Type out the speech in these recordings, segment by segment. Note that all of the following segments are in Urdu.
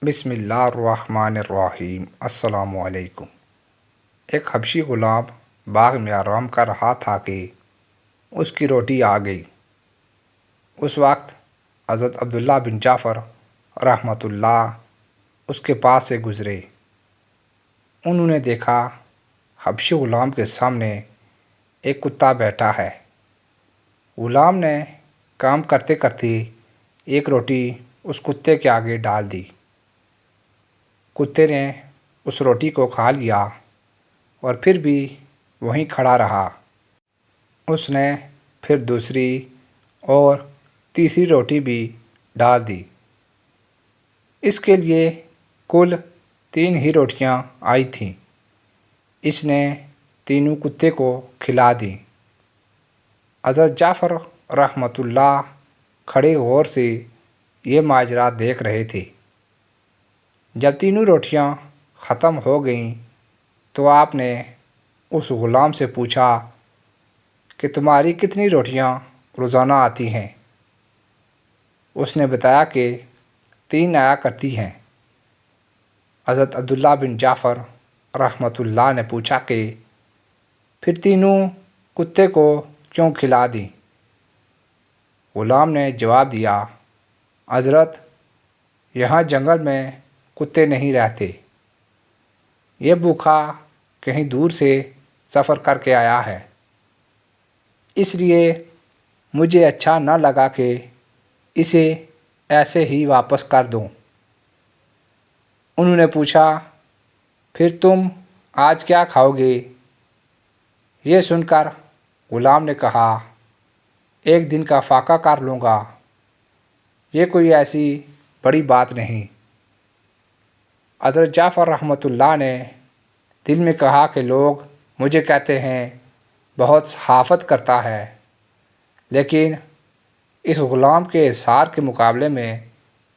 بسم اللہ الرحمن الرحیم۔ السلام علیکم۔ ایک حبشی غلام باغ میں آرام کر رہا تھا کہ اس کی روٹی آ گئی۔ اس وقت حضرت عبداللہ بن جعفر رحمۃ اللہ اس کے پاس سے گزرے۔ انہوں نے دیکھا حبشی غلام کے سامنے ایک کتا بیٹھا ہے۔ غلام نے کام کرتے کرتے ایک روٹی اس کتے کے آگے ڈال دی۔ کتے نے اس روٹی کو کھا لیا اور پھر بھی وہیں کھڑا رہا۔ اس نے پھر دوسری اور تیسری روٹی بھی ڈال دی۔ اس کے لیے کل 3 ہی روٹیاں آئی تھیں۔ اس نے تینوں کتے کو کھلا دیں۔ حضرت جعفر رحمۃ اللہ کھڑے غور سے یہ ماجرا دیکھ رہے تھے۔ جب تینوں روٹیاں ختم ہو گئیں تو آپ نے اس غلام سے پوچھا کہ تمہاری کتنی روٹیاں روزانہ آتی ہیں؟ اس نے بتایا کہ 3 آیا کرتی ہیں۔ حضرت عبداللہ بن جعفر رحمۃ اللہ نے پوچھا کہ پھر تینوں کتے کو کیوں کھلا دیں؟ غلام نے جواب دیا، حضرت یہاں جنگل میں کتے نہیں رہتے۔ یہ بھوکا کہیں دور سے سفر کر کے آیا ہے، اس لیے مجھے اچھا نہ لگا کہ اسے ایسے ہی واپس کر دوں۔ انہوں نے پوچھا، پھر تم آج کیا کھاؤ گے؟ یہ سن کر غلام نے کہا، 1 دن کا فاقہ کر لوں گا، یہ کوئی ایسی بڑی بات نہیں۔ حضرت جعفر رحمۃ اللہ نے دل میں کہا کہ لوگ مجھے کہتے ہیں بہت سخاوت کرتا ہے، لیکن اس غلام کے اظہار کے مقابلے میں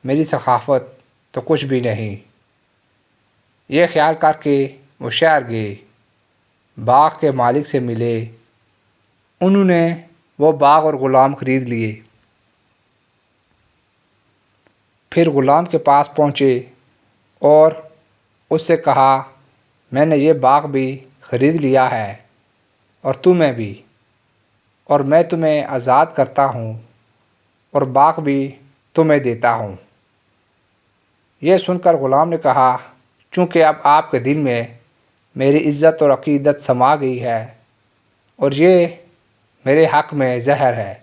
میری سخاوت تو کچھ بھی نہیں۔ یہ خیال کر کے وہ شہر گئے، باغ کے مالک سے ملے۔ انہوں نے وہ باغ اور غلام خرید لیے۔ پھر غلام کے پاس پہنچے اور اس سے کہا، میں نے یہ باغ بھی خرید لیا ہے اور تمہیں بھی، اور میں تمہیں آزاد کرتا ہوں اور باغ بھی تمہیں دیتا ہوں۔ یہ سن کر غلام نے کہا، چونکہ اب آپ کے دل میں میری عزت اور عقیدت سما گئی ہے اور یہ میرے حق میں زہر ہے،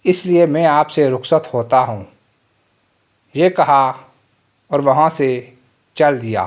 اس لیے میں آپ سے رخصت ہوتا ہوں۔ یہ کہا اور وہاں سے چل دیا۔